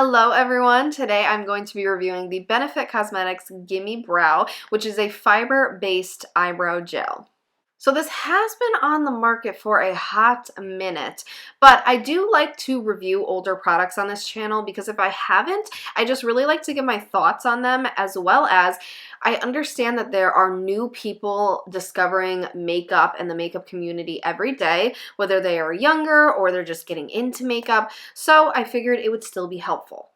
Hello everyone, today I'm going to be reviewing the Benefit Cosmetics Gimme Brow, which is a fiber-based eyebrow gel. So this has been on the market for a hot minute, but I do like to review older products on this channel because if I haven't, I just really like to give my thoughts on them, as well as I understand that there are new people discovering makeup and the makeup community every day, whether they are younger or they're just getting into makeup, so I figured it would still be helpful.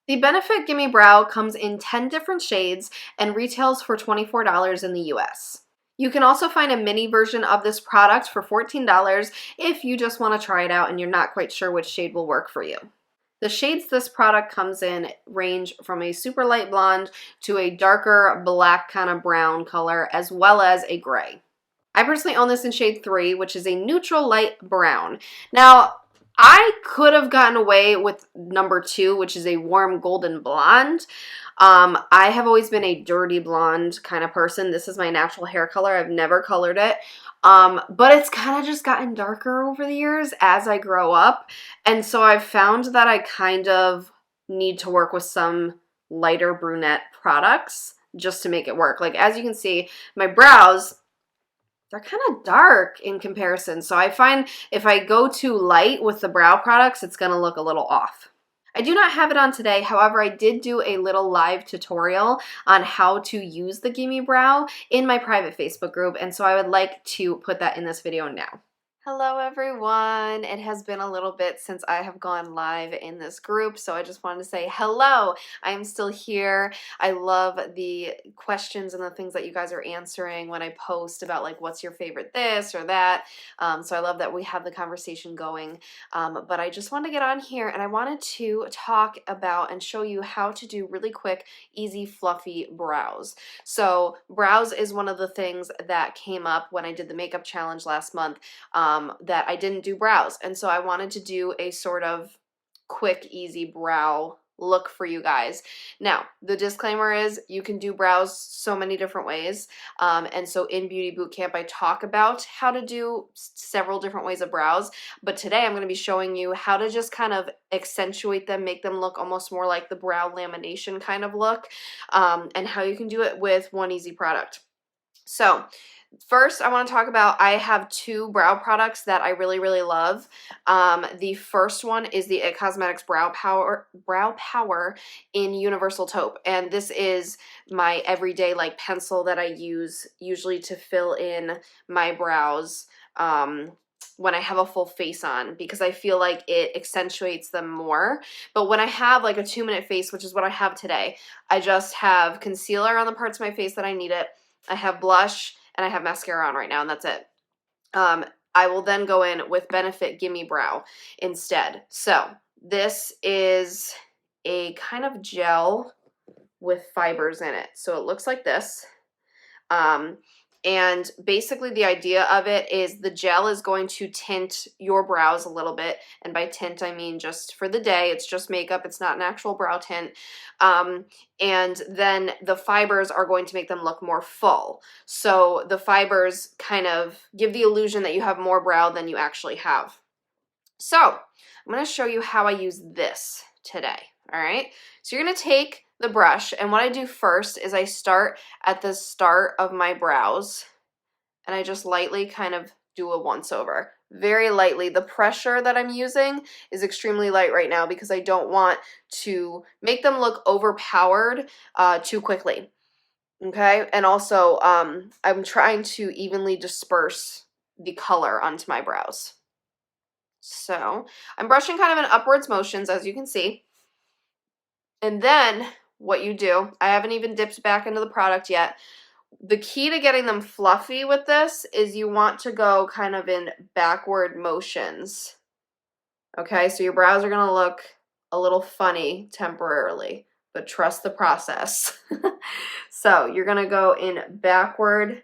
The Benefit Gimme Brow comes in 10 different shades and retails for $24 in the US. You can also find a mini version of this product for $14 if you just want to try it out and you're not quite sure which shade will work for you. The shades this product comes in range from a super light blonde to a darker black kind of brown color, as well as a gray. I personally own this in shade 3, which is a neutral light brown. Now, I could have gotten away with number 2, which is a warm golden blonde. I have always been a dirty blonde kind of person. This is my natural hair color. I've never colored it. But it's kind of just gotten darker over the years as I grow up. And so I've found that I kind of need to work with some lighter brunette products just to make it work. Like, as you can see, my brows, they're kind of dark in comparison. So I find if I go too light with the brow products, it's going to look a little off. I do not have it on today. However, I did do a little live tutorial on how to use the Gimme Brow in my private Facebook group. And so I would like to put that in this video now. Hello everyone. It has been a little bit since I have gone live in this group, so I just wanted to say hello. I am still here. I love the questions and the things that you guys are answering when I post about like what's your favorite this or that. So I love that we have the conversation going. But I just wanted to get on here and I wanted to talk about and show you how to do really quick, easy, fluffy brows. So brows is one of the things that came up when I did the makeup challenge last month. That I didn't do brows. And so I wanted to do a sort of quick, easy brow look for you guys. Now, the disclaimer is you can do brows so many different ways. And so in Beauty Bootcamp, I talk about how to do several different ways of brows. But today I'm going to be showing you how to just kind of accentuate them, make them look almost more like the brow lamination kind of look, and how you can do it with one easy product. So first, I want to talk about, I have 2 brow products that I really, really love. The first one is the It Cosmetics Brow Power in Universal Taupe. And this is my everyday like pencil that I use usually to fill in my brows when I have a full face on, because I feel like it accentuates them more. But when I have like a 2-minute face, which is what I have today, I just have concealer on the parts of my face that I need it. I have blush, and I have mascara on right now, and that's it. I will then go in with Benefit Gimme Brow instead. So this is a kind of gel with fibers in it. So it looks like this. And basically the idea of it is the gel is going to tint your brows a little bit. And by tint, I mean just for the day. It's just makeup. It's not an actual brow tint. And then the fibers are going to make them look more full. So the fibers kind of give the illusion that you have more brow than you actually have. So I'm going to show you how I use this today. All right. So you're going to take the brush, and what I do first is I start at the start of my brows and I just lightly kind of do a once over. Very lightly. The pressure that I'm using is extremely light right now because I don't want to make them look overpowered too quickly. Okay, and also I'm trying to evenly disperse the color onto my brows. So I'm brushing kind of in upwards motions, as you can see. And then what you do, I haven't even dipped back into the product yet. The key to getting them fluffy with this is you want to go kind of in backward motions. Okay, so your brows are going to look a little funny temporarily, but trust the process. So you're going to go in backward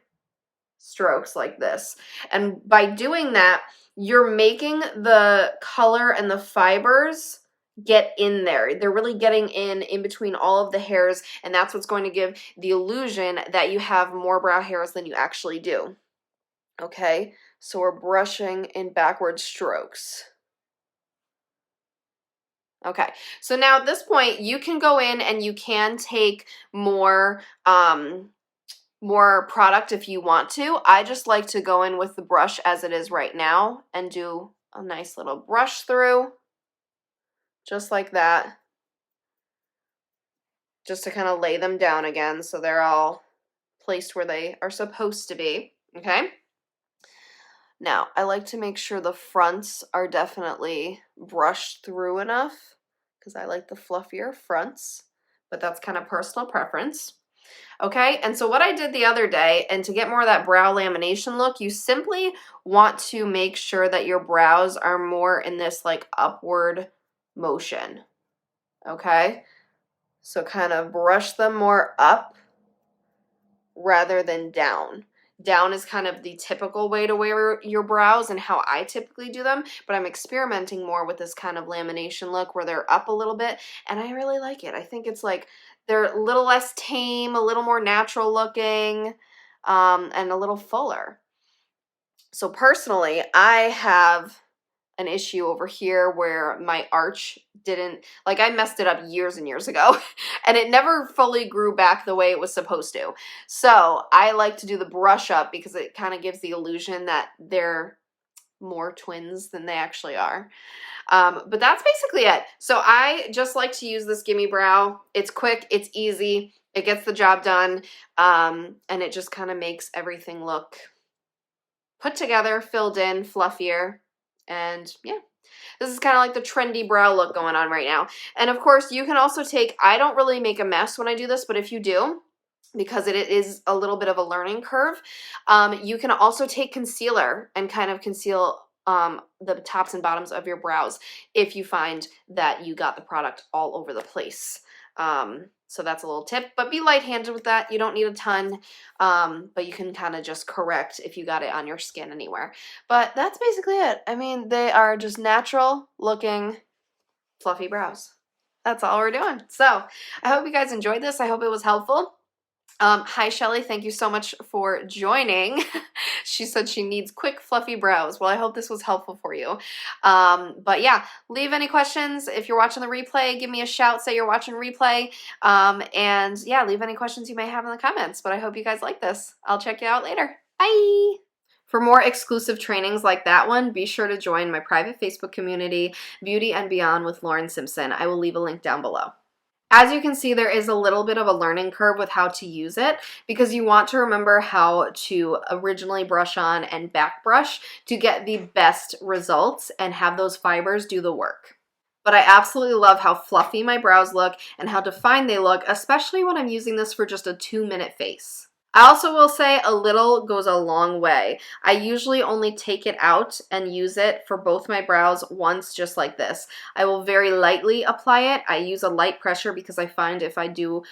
strokes like this. And by doing that, you're making the color and the fibers get in there. They're really getting in between all of the hairs, and that's what's going to give the illusion that you have more brow hairs than you actually do. Okay, so we're brushing in backward strokes. Okay, so now at this point, you can go in and you can take more more product if you want to. I just like to go in with the brush as it is right now and do a nice little brush through, just like that, just to kind of lay them down again so they're all placed where they are supposed to be, okay? Now, I like to make sure the fronts are definitely brushed through enough because I like the fluffier fronts, but that's kind of personal preference. Okay, and so what I did the other day, and to get more of that brow lamination look, you simply want to make sure that your brows are more in this like upward motion. Okay, so kind of brush them more up rather than down. Down is kind of the typical way to wear your brows and how I typically do them, but I'm experimenting more with this kind of lamination look where they're up a little bit, and I really like it. I think it's like they're a little less tame, a little more natural looking, and a little fuller. So personally, I have an issue over here where my arch didn't, like I messed it up years and years ago and it never fully grew back the way it was supposed to. So I like to do the brush up because it kind of gives the illusion that they're more twins than they actually are. But that's basically it. So I just like to use this Gimme Brow. It's quick, it's easy, it gets the job done, and it just kind of makes everything look put together, filled in, fluffier. And yeah, this is kind of like the trendy brow look going on right now. And of course, you can also take, I don't really make a mess when I do this, but if you do, because it is a little bit of a learning curve, you can also take concealer and kind of conceal the tops and bottoms of your brows if you find that you got the product all over the place. So that's a little tip, but be light-handed with that. You don't need a ton, but you can kind of just correct if you got it on your skin anywhere. But that's basically it. I mean, they are just natural looking fluffy brows. That's all we're doing. So I hope you guys enjoyed this. I hope it was helpful. Hi, Shelly. Thank you so much for joining. She said she needs quick, fluffy brows. Well, I hope this was helpful for you. But yeah, leave any questions. If you're watching the replay, give me a shout. Say you're watching replay. And yeah, leave any questions you may have in the comments. But I hope you guys like this. I'll check you out later. Bye! For more exclusive trainings like that one, be sure to join my private Facebook community, Beauty and Beyond with Lauren Simpson. I will leave a link down below. As you can see, there is a little bit of a learning curve with how to use it because you want to remember how to originally brush on and back brush to get the best results and have those fibers do the work. But I absolutely love how fluffy my brows look and how defined they look, especially when I'm using this for just a 2-minute face. I also will say a little goes a long way. I usually only take it out and use it for both my brows once, just like this. I will very lightly apply it. I use a light pressure because I find if I do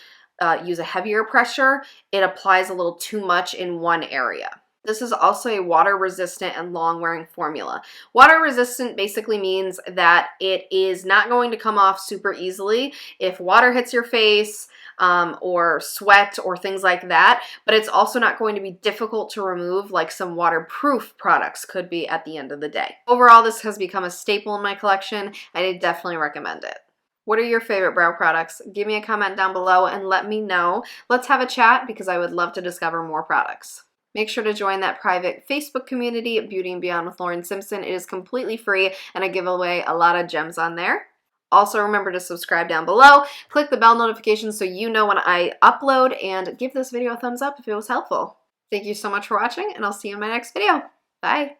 use a heavier pressure, it applies a little too much in one area. This is also a water resistant and long wearing formula. Water resistant basically means that it is not going to come off super easily if water hits your face or sweat or things like that, but it's also not going to be difficult to remove like some waterproof products could be at the end of the day. Overall, this has become a staple in my collection and I definitely recommend it. What are your favorite brow products? Give me a comment down below and let me know. Let's have a chat because I would love to discover more products. Make sure to join that private Facebook community, Beauty and Beyond with Lauren Simpson. It is completely free and I give away a lot of gems on there. Also remember to subscribe down below, click the bell notification so you know when I upload, and give this video a thumbs up if it was helpful. Thank you so much for watching and I'll see you in my next video. Bye!